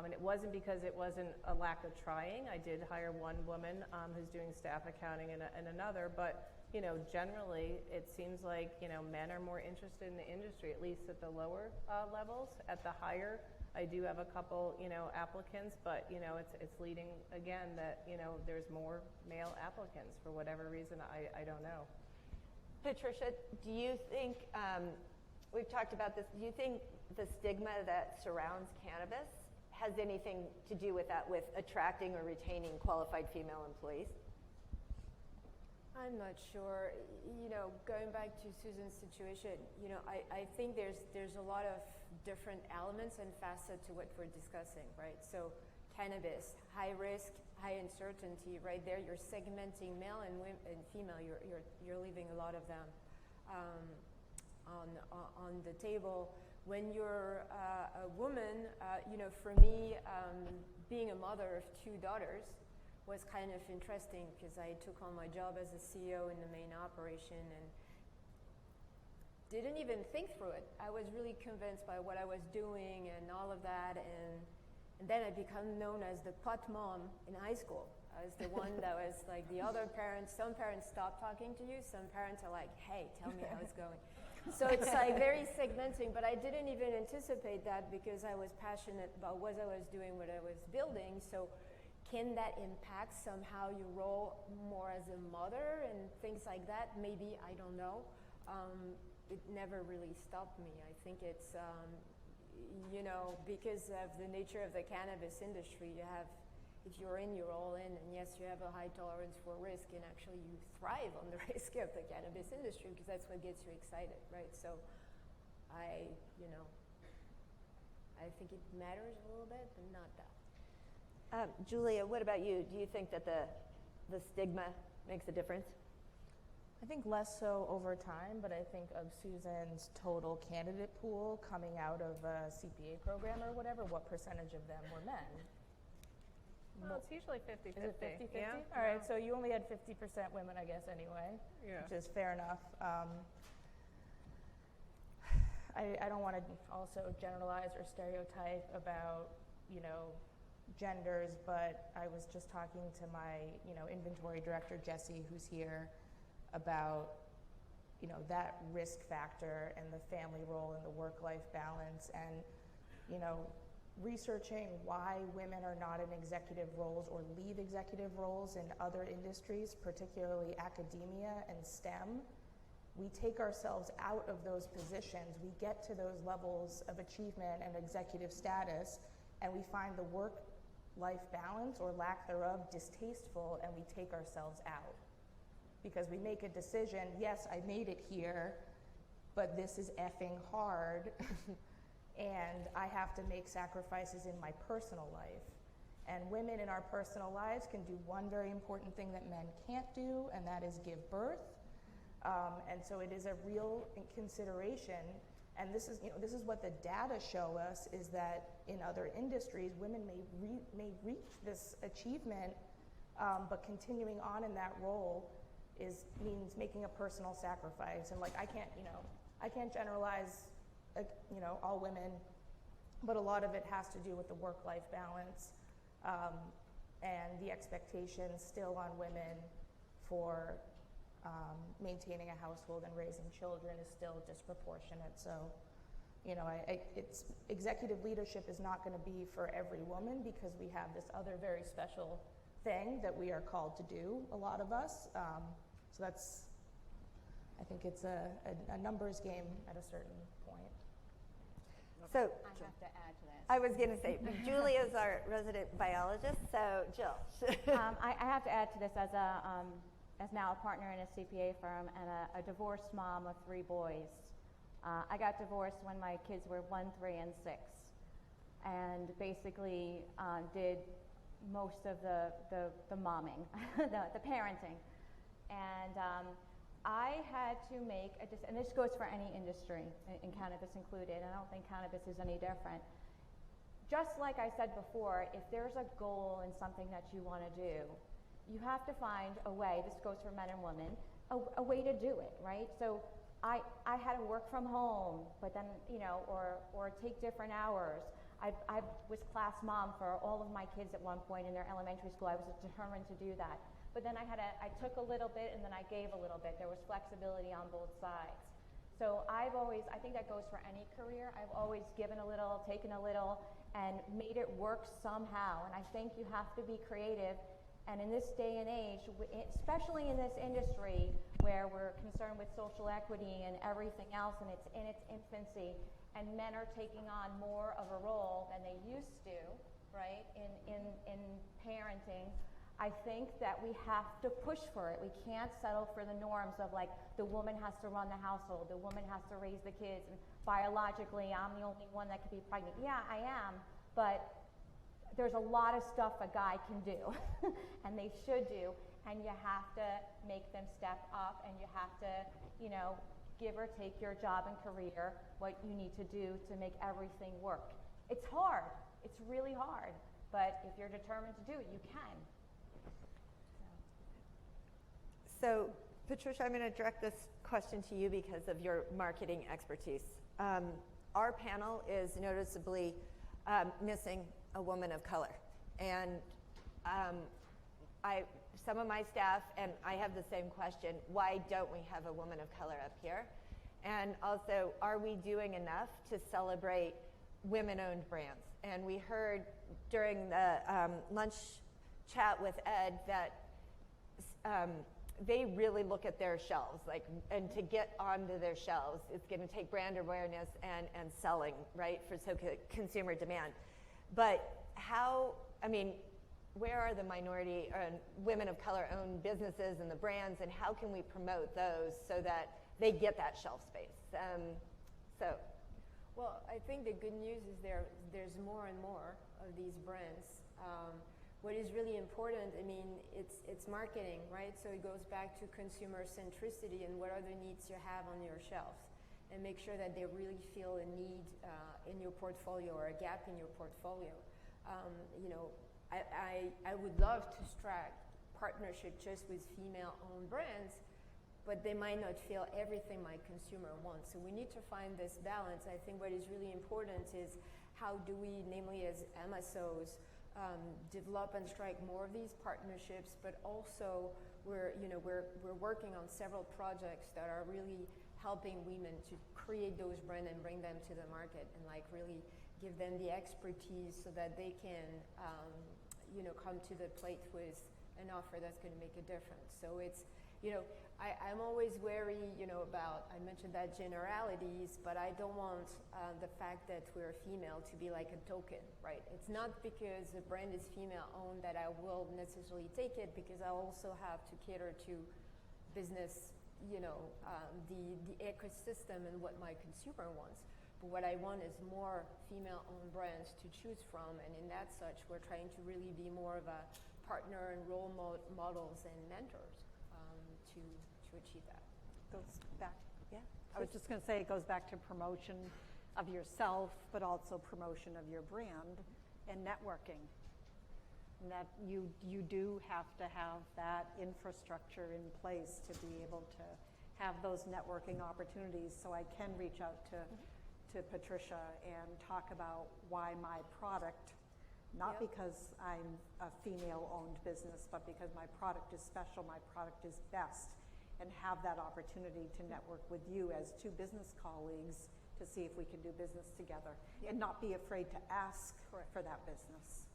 And it wasn't because it wasn't a lack of trying. I did hire 1 woman who's doing staff accounting and another, but generally it seems like, men are more interested in the industry, at least at the lower levels. At the higher, I do have a couple, applicants, but, it's leading, again, that, there's more male applicants for whatever reason, I don't know. Patricia, do you think, we've talked about this, do you think the stigma that surrounds cannabis has anything to do with that, with attracting or retaining qualified female employees? I'm not sure. Going back to Susan's situation, I think there's a lot of different elements and facets to what we're discussing, right? So cannabis, high risk, high uncertainty, right there you're segmenting male and female. You're leaving a lot of them on the table. When you're a woman, for me, being a mother of 2 daughters was kind of interesting because I took on my job as a CEO in the main operation and didn't even think through it. I was really convinced by what I was doing and all of that, and then I became known as the pot mom in high school. I was the one that was like the other parents. Some parents stop talking to you. Some parents are like, hey, tell me how it's going. So it's like very segmenting, but I didn't even anticipate that because I was passionate about what I was doing, what I was building. So can that impact somehow your role more as a mother and things like that? Maybe, I don't know. It never really stopped me. I think it's, because of the nature of the cannabis industry, you have if you're in, you're all in, and yes, you have a high tolerance for risk, and actually you thrive on the risk of the cannabis industry because that's what gets you excited, right? So I think it matters a little bit, but not that. Julia, what about you? Do you think that the stigma makes a difference? I think less so over time, but I think of Susan's total candidate pool coming out of a CPA program or whatever, what percentage of them were men? Well, it's usually 50-50. Is it 50-50? Yeah. All right, so you only had 50% women, I guess, anyway, Yeah. which is fair enough. I don't want to also generalize or stereotype about, genders, but I was just talking to my, inventory director, Jesse, who's here, about, that risk factor and the family role and the work-life balance and, researching why women are not in executive roles or leave executive roles in other industries, particularly academia and STEM. We take ourselves out of those positions, we get to those levels of achievement and executive status, and we find the work-life balance or lack thereof distasteful, and we take ourselves out. Because we make a decision, yes, I made it here, but this is effing hard, and I have to make sacrifices in my personal life. And women in our personal lives can do one very important thing that men can't do, and that is give birth. And so it is a real consideration. And this is what the data show us, is that in other industries, women may reach this achievement, but continuing on in that role means making a personal sacrifice. And I can't generalize, all women, but a lot of it has to do with the work-life balance, and the expectations still on women for maintaining a household and raising children is still disproportionate. So, it's executive leadership is not going to be for every woman, because we have this other very special thing that we are called to do, a lot of us. So I think it's a numbers game at a certain point. So I have to add to this. I was going to say, Julia is our resident biologist, so Jill. I have to add to this as now a partner in a CPA firm and a divorced mom of 3 boys. I got divorced when my kids were 1, 3, and 6, and basically did most of the momming, the parenting. And I had to make and this goes for any industry, in cannabis included, and I don't think cannabis is any different. Just like I said before, if there's a goal in something that you want to do, you have to find a way, this goes for men and women, a way to do it, right? So I had to work from home, but then, or take different hours. I was class mom for all of my kids at one point in their elementary school. I was determined to do that. But then I took a little bit and then I gave a little bit. There was flexibility on both sides. So I think that goes for any career. I've always given a little, taken a little, and made it work somehow. And I think you have to be creative. And in this day and age, especially in this industry where we're concerned with social equity and everything else, and it's in its infancy, and men are taking on more of a role than they used to, right, in parenting, I think that we have to push for it. We can't settle for the norms of the woman has to run the household, the woman has to raise the kids, and biologically I'm the only one that can be pregnant. Yeah, I am, but there's a lot of stuff a guy can do, and they should do, and you have to make them step up, and you have to, give or take your job and career, what you need to do to make everything work. It's hard. It's really hard, but if you're determined to do it, you can. So, Patricia, I'm going to direct this question to you because of your marketing expertise. Our panel is noticeably missing a woman of color. And some of my staff, and I have the same question, why don't we have a woman of color up here? And also, are we doing enough to celebrate women-owned brands? And we heard during the lunch chat with Ed that they really look at their shelves, and to get onto their shelves, it's going to take brand awareness and selling, right, for consumer demand. But where are the minority or women of color owned businesses and the brands, and how can we promote those so that they get that shelf space? Well, I think the good news is there's more and more of these brands. What is really important, I mean, it's marketing, right? So it goes back to consumer centricity and what other needs you have on your shelves, and make sure that they really feel a need in your portfolio or a gap in your portfolio. I would love to strike partnership just with female-owned brands, but they might not feel everything my consumer wants. So we need to find this balance. I think what is really important is how do we, namely as MSOs, develop and strike more of these partnerships, but also we're working on several projects that are really helping women to create those brands and bring them to the market, and like really give them the expertise so that they can come to the plate with an offer that's going to make a difference. So it's, I'm always wary, about, I mentioned that generalities, but I don't want the fact that we're female to be like a token, right? It's not because the brand is female owned that I will necessarily take it, because I also have to cater to business, the ecosystem and what my consumer wants. But what I want is more female-owned brands to choose from, and in that such, we're trying to really be more of a partner and role models and mentors to achieve that. Goes back. Yeah. I was just going to say it goes back to promotion of yourself, but also promotion of your brand and networking. And that you do have to have that infrastructure in place to be able to have those networking opportunities. So I can reach out to Patricia and talk about why my product, not because I'm a female-owned business, but because my product is special, my product is best, and have that opportunity to network with you as two business colleagues to see if we can do business together, and not be afraid to ask for that business.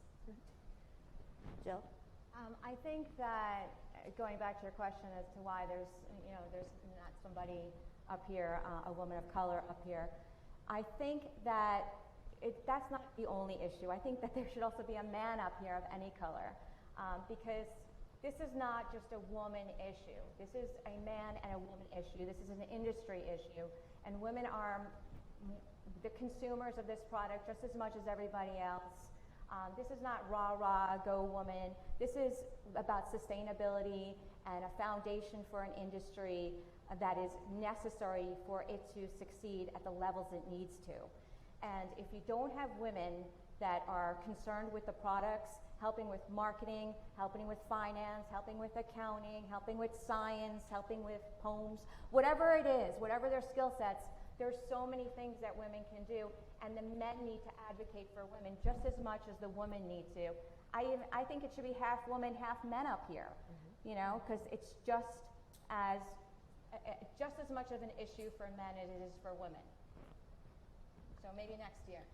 Jill? I think that, going back to your question as to why there's not somebody up here, a woman of color up here, I think that that's not the only issue. I think that there should also be a man up here of any color, because this is not just a woman issue. This is a man and a woman issue. This is an industry issue, and women are the consumers of this product just as much as everybody else. This is not rah-rah, go woman. This is about sustainability and a foundation for an industry that is necessary for it to succeed at the levels it needs to. And if you don't have women that are concerned with the products, helping with marketing, helping with finance, helping with accounting, helping with science, helping with poems, whatever it is, whatever their skill sets, there's so many things that women can do, and the men need to advocate for women just as much as the women need to. I think it should be half women, half men up here, because it's just as much of an issue for men as it is for women. So maybe next year.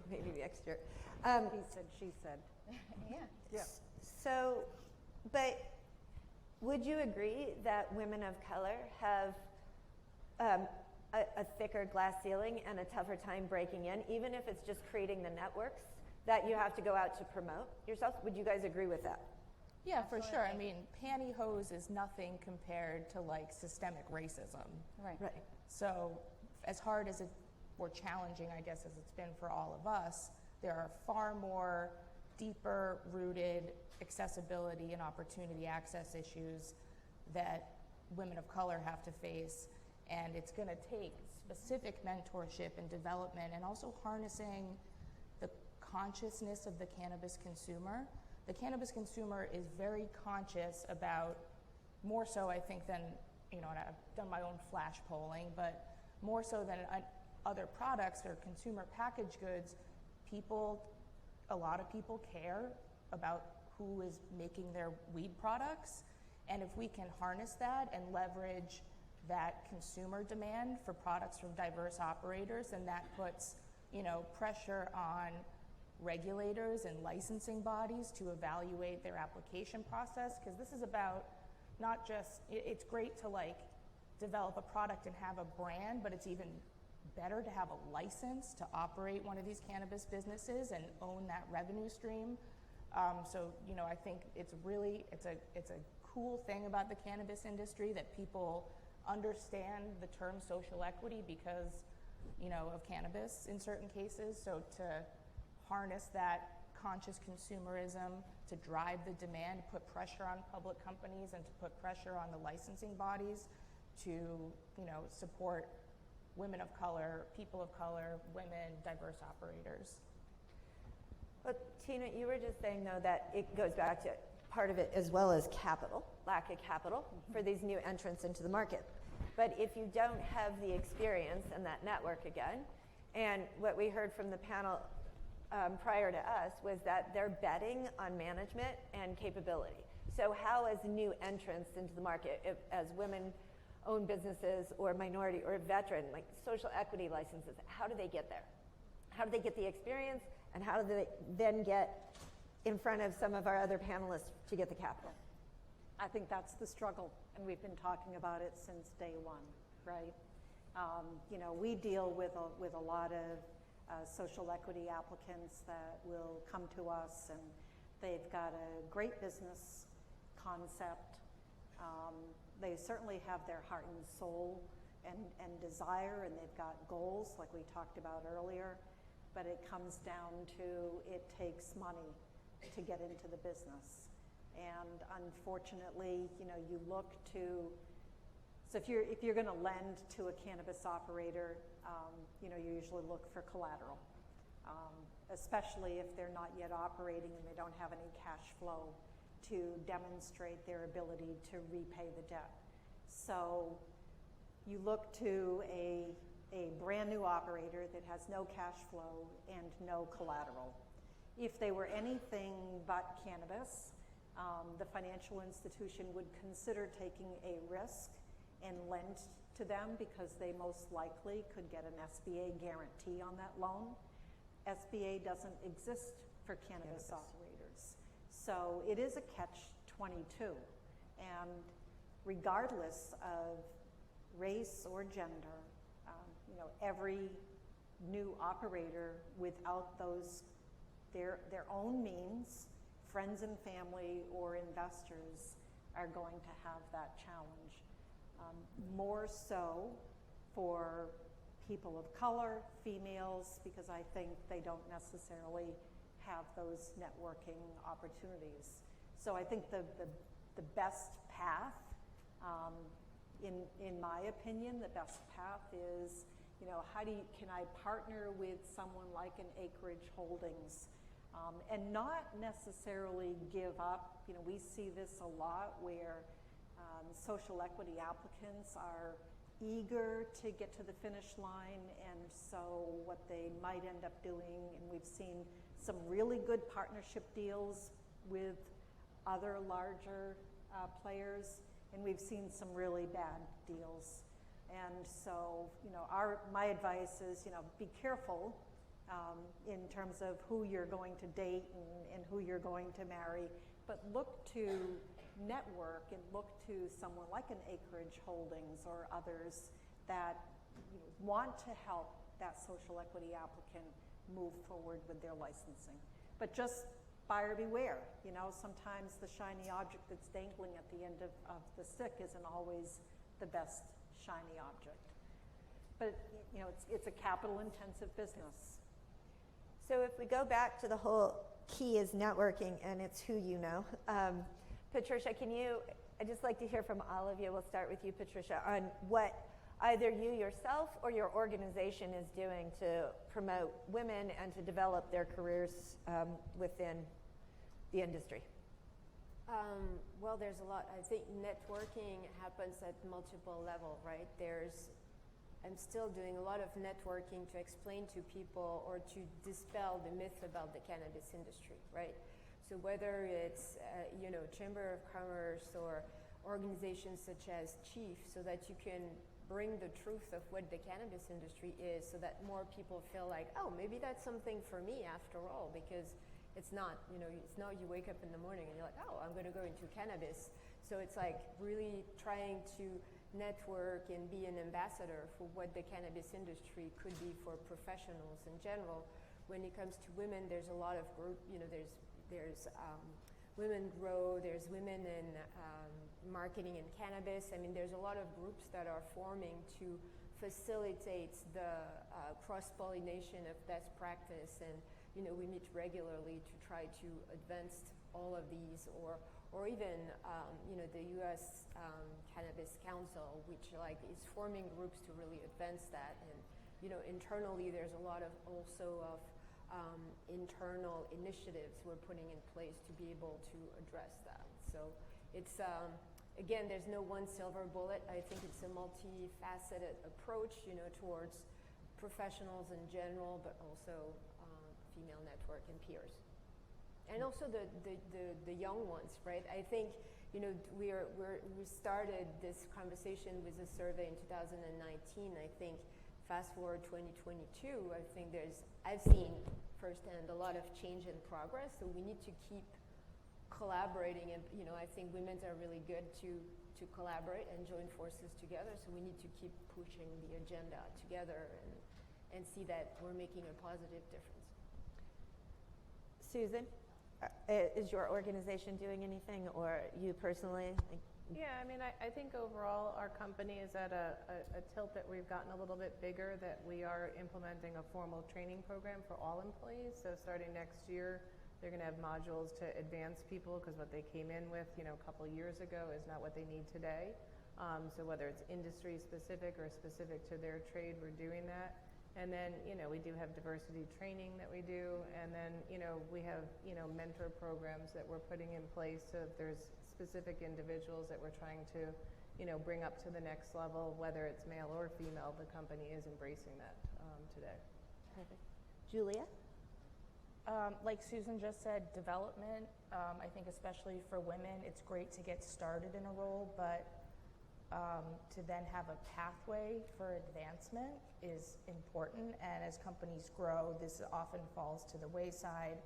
Maybe next year. He said, she said. Yeah. So, but would you agree that women of color have a thicker glass ceiling and a tougher time breaking in, even if it's just creating the networks that you have to go out to promote yourself? Would you guys agree with that? Yeah, for sure. I mean, pantyhose is nothing compared to like systemic racism. Right. So as hard as or challenging, I guess, as it's been for all of us, there are far more deeper rooted accessibility and opportunity access issues that women of color have to face. And it's going to take specific mentorship and development, and also harnessing the consciousness of the cannabis consumer. The cannabis consumer is very conscious about, more so I think than, and I've done my own flash polling, but more so than other products or consumer packaged goods, a lot of people care about who is making their weed products. And if we can harness that and leverage that consumer demand for products from diverse operators, and that puts, pressure on regulators and licensing bodies to evaluate their application process, because this is about not just, it's great to develop a product and have a brand, but it's even better to have a license to operate one of these cannabis businesses and own that revenue stream. So, you know, I think it's a cool thing about the cannabis industry that people understand the term social equity because, you know, of cannabis in certain cases. So to harness that conscious consumerism, to drive the demand, put pressure on public companies and to put pressure on the licensing bodies to, you know, support women of color, people of color, women, diverse operators. But Tina, you were just saying though that it goes back to part of it as well as capital, lack of capital for these new entrants into the market. But if you don't have the experience and that network again, and what we heard from the panel prior to us was that they're betting on management and capability. So how as new entrants into the market, as women-owned businesses or minority or veteran, like social equity licenses, how do they get there? How do they get the experience, and how do they then get in front of some of our other panelists to get the capital? I think that's the struggle, and we've been talking about it since day one, right? You know, we deal with a lot of social equity applicants that will come to us, and they've got a great business concept. They certainly have their heart and soul and desire, and they've got goals like we talked about earlier, but it comes down to it takes money to get into the business. And unfortunately, you know, you look to, so if you're going to lend to a cannabis operator, you know, you usually look for collateral, especially if they're not yet operating and they don't have any cash flow to demonstrate their ability to repay the debt. So you look to a brand new operator that has no cash flow and no collateral. If they were anything but cannabis, the financial institution would consider taking a risk and lend to them because they most likely could get an SBA guarantee on that loan. SBA doesn't exist for cannabis operators. So it is a catch-22. And regardless of race or gender, you know, every new operator without those, their own means, friends and family or investors are going to have that challenge. More so for people of color, females, because I think they don't necessarily have those networking opportunities. So I think the best path, in my opinion, the best path is, you know, can I partner with someone like an Acreage Holdings, and not necessarily give up. You know, we see this a lot where social equity applicants are eager to get to the finish line, and so what they might end up doing, and we've seen some really good partnership deals with other larger players, and we've seen some really bad deals. And so, you know, my advice is, you know, be careful in terms of who you're going to date and who you're going to marry, but look to network and look to someone like an Acreage Holdings or others that, you know, want to help that social equity applicant move forward with their licensing. But just buyer beware. You know, sometimes the shiny object that's dangling at the end of the stick isn't always the best shiny object. But, you know, it's a capital-intensive business. So if we go back to the whole key is networking, and it's who you know. Patricia, I'd just like to hear from all of you. We'll start with you, Patricia, on what either you yourself or your organization is doing to promote women and to develop their careers within the industry. Well, there's a lot. I think networking happens at multiple levels, right? I'm still doing a lot of networking to explain to people or to dispel the myth about the cannabis industry, right? So whether it's, you know, Chamber of Commerce or organizations such as Chief, so that you can bring the truth of what the cannabis industry is, so that more people feel like, oh, maybe that's something for me after all, because it's not, you know, it's not you wake up in the morning and you're like, oh, I'm going to go into cannabis. So it's like really trying to network and be an ambassador for what the cannabis industry could be for professionals in general. When it comes to women, there's a lot of group, you know, there's there's Women Grow, there's Women in Marketing in Cannabis. I mean, there's a lot of groups that are forming to facilitate the cross-pollination of best practice, and we meet regularly to try to advance all of these, or even the U.S. Cannabis Council, which is forming groups to really advance that. And internally, there's a lot of internal initiatives we're putting in place to be able to address that. So it's again, there's no one silver bullet. I think it's a multifaceted approach, towards professionals in general, but also female network and peers, and also the young ones, right? I think we started this conversation with a survey in 2019. I think fast forward 2022, I think I've seen firsthand a lot of change and progress. So we need to keep collaborating, and I think women are really good to collaborate and join forces together. So we need to keep pushing the agenda together and see that we're making a positive difference. Susan, is your organization doing anything, or you personally? Yeah, I mean, I think overall our company is at a tilt that we've gotten a little bit bigger, that we are implementing a formal training program for all employees. So starting next year, they're going to have modules to advance people, because what they came in with, a couple years ago is not what they need today. So whether it's industry specific or specific to their trade, we're doing that. And then, we do have diversity training that we do. And then, we have, mentor programs that we're putting in place. So if there's specific individuals that we're trying to, bring up to the next level, whether it's male or female, the company is embracing that today. Perfect. Julia? Like Susan just said, development, I think especially for women, it's great to get started in a role, but to then have a pathway for advancement is important. And as companies grow, this often falls to the wayside.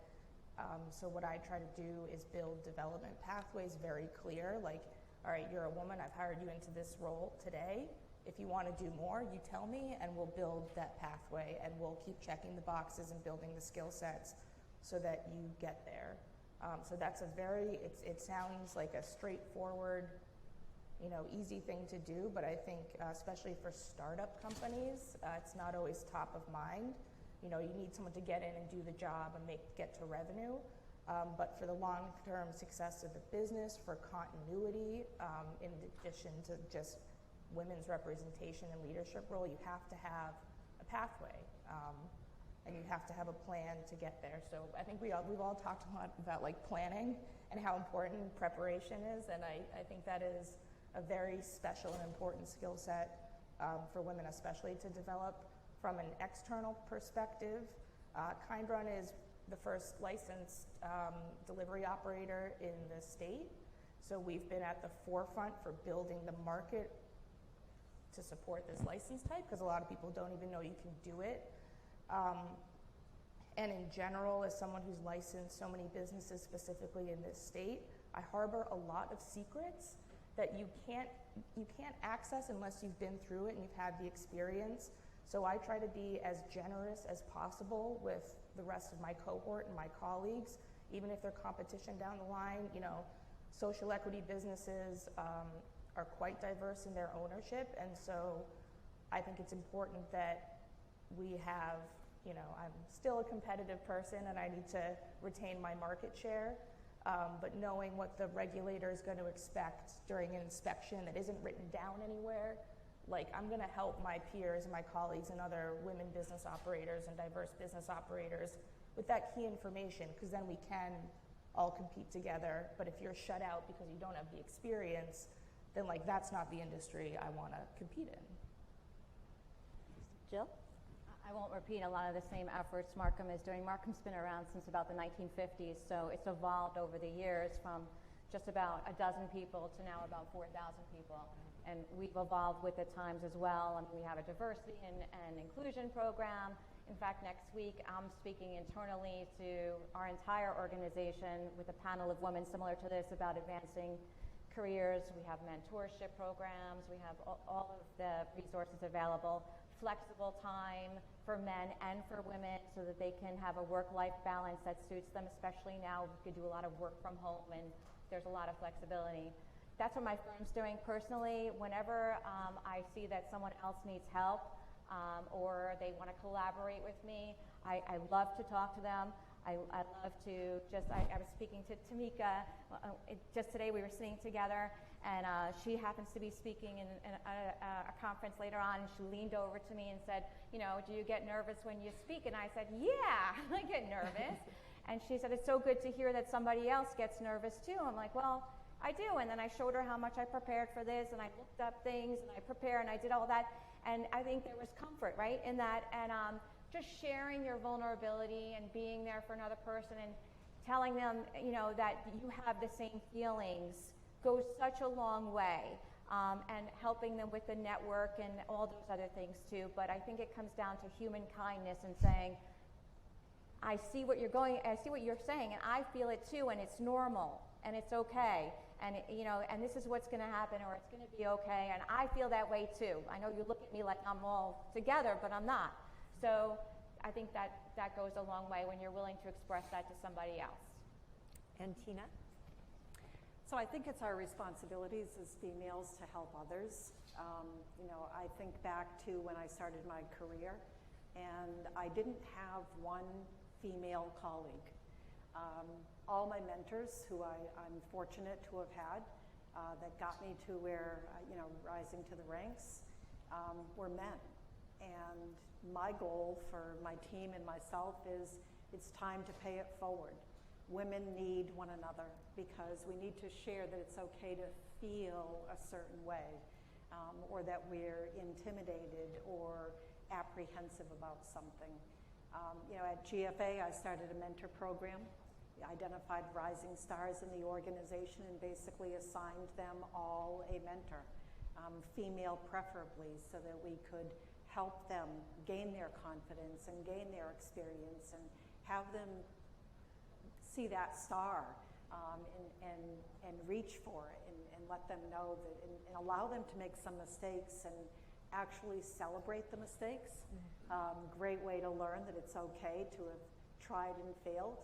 So what I try to do is build development pathways very clear. Like, all right, you're a woman, I've hired you into this role today. If you want to do more, you tell me, and we'll build that pathway, and we'll keep checking the boxes and building the skill sets so that you get there. So that's it sounds like a straightforward, easy thing to do, but I think especially for startup companies, it's not always top of mind. You need someone to get in and do the job and get to revenue. But for the long-term success of the business, for continuity, in addition to just women's representation and leadership role, you have to have a pathway. And you have to have a plan to get there. So I think we've all talked a lot about planning and how important preparation is, and I think that is a very special and important skill set for women, especially to develop. From an external perspective, KindRun is the first licensed delivery operator in the state. So we've been at the forefront for building the market to support this license type, because a lot of people don't even know you can do it. And in general, as someone who's licensed so many businesses specifically in this state, I harbor a lot of secrets that you can't access unless you've been through it and you've had the experience. So I try to be as generous as possible with the rest of my cohort and my colleagues, even if they're competition down the line. Social equity businesses are quite diverse in their ownership, and so I think it's important that we have, I'm still a competitive person and I need to retain my market share, but knowing what the regulator is going to expect during an inspection that isn't written down anywhere, I'm going to help my peers and my colleagues and other women business operators and diverse business operators with that key information, because then we can all compete together. But if you're shut out because you don't have the experience, then that's not the industry I want to compete in. Jill? I won't repeat a lot of the same efforts Markham is doing. Markham's been around since about the 1950s, so it's evolved over the years from just about a dozen people to now about 4,000 people. And we've evolved with the times as well. We have a diversity and inclusion program. In fact, next week I'm speaking internally to our entire organization with a panel of women similar to this about advancing careers. We have mentorship programs. We have all of the resources available. Flexible time for men and for women so that they can have a work-life balance that suits them, especially now we could do a lot of work from home and there's a lot of flexibility. That's what my firm's doing personally. Whenever I see that someone else needs help or they want to collaborate with me, I love to talk to them. I love to I was speaking to Tamika just today. We were sitting together, and she happens to be speaking in a conference later on, and she leaned over to me and said, do you get nervous when you speak? And I said, yeah, I get nervous. And she said, it's so good to hear that somebody else gets nervous too. I'm like, well, I do. And then I showed her how much I prepared for this, and I looked up things, and I prepared, and I did all that. And I think there was comfort, right, in that. And just sharing your vulnerability and being there for another person and telling them, that you have the same feelings goes such a long way, and helping them with the network and all those other things too. But I think it comes down to human kindness and saying, I see what you're saying, and I feel it too, and it's normal, and it's okay, and and this is what's going to happen, or it's going to be okay, and I feel that way too. I know you look at me like I'm all together, but I'm not. So I think that goes a long way when you're willing to express that to somebody else. And Tina? So I think it's our responsibilities as females to help others. I think back to when I started my career, and I didn't have one female colleague. All my mentors, who I'm fortunate to have had, that got me to where, rising to the ranks, were men. And my goal for my team and myself is it's time to pay it forward. Women need one another because we need to share that it's okay to feel a certain way, or that we're intimidated or apprehensive about something. At GFA, I started a mentor program. I identified rising stars in the organization and basically assigned them all a mentor, female preferably, so that we could help them gain their confidence and gain their experience and have them see that star, and reach for it, and let them know that, and allow them to make some mistakes and actually celebrate the mistakes. Great way to learn that it's okay to have tried and failed.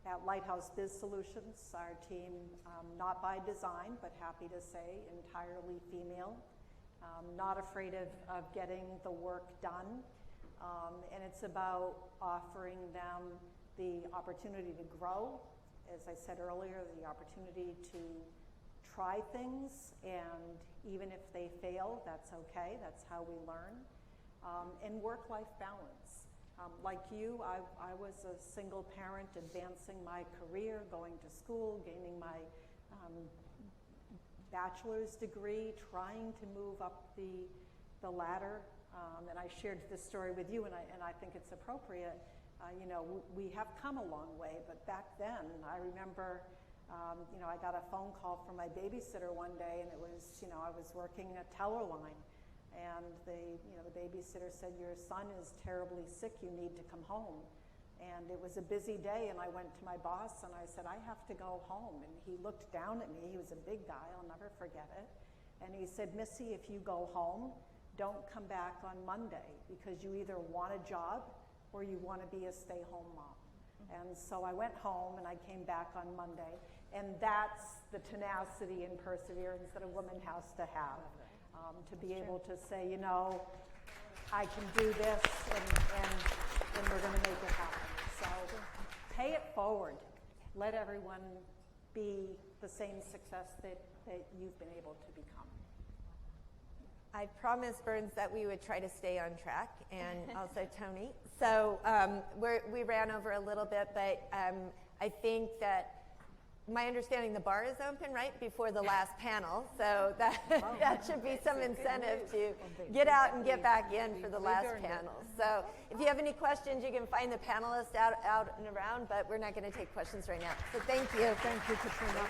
At Lighthouse Biz Solutions, our team, not by design, but happy to say, entirely female. Not afraid of getting the work done, and it's about offering them the opportunity to grow, as I said earlier, the opportunity to try things, and even if they fail, that's okay, that's how we learn, and work-life balance. Like you, I was a single parent advancing my career, going to school, gaining my bachelor's degree, trying to move up the ladder, and I shared this story with you, and I think it's appropriate. We have come a long way, but back then, I remember, I got a phone call from my babysitter one day, and it was, I was working a teller line, and the babysitter said, "Your son is terribly sick, you need to come home." And it was a busy day, and I went to my boss and I said, "I have to go home." And he looked down at me. He was a big guy, I'll never forget it. And he said, "Missy, if you go home, don't come back on Monday, because you either want a job or you want to be a stay-home mom." And so I went home and I came back on Monday. And that's the tenacity and perseverance that a woman has to have, to be able to say, I can do this, and we're going to make it happen. So pay it forward. Let everyone be the same success that you've been able to become. I promised Burns that we would try to stay on track, and also Tony. So we ran over a little bit, but I think that my understanding, the bar is open right before the last panel, so that should be some incentive to get out and get back in for the last panel. So if you have any questions, you can find the panelists out and around, but we're not going to take questions right now. So thank you. Thank you, Katrina.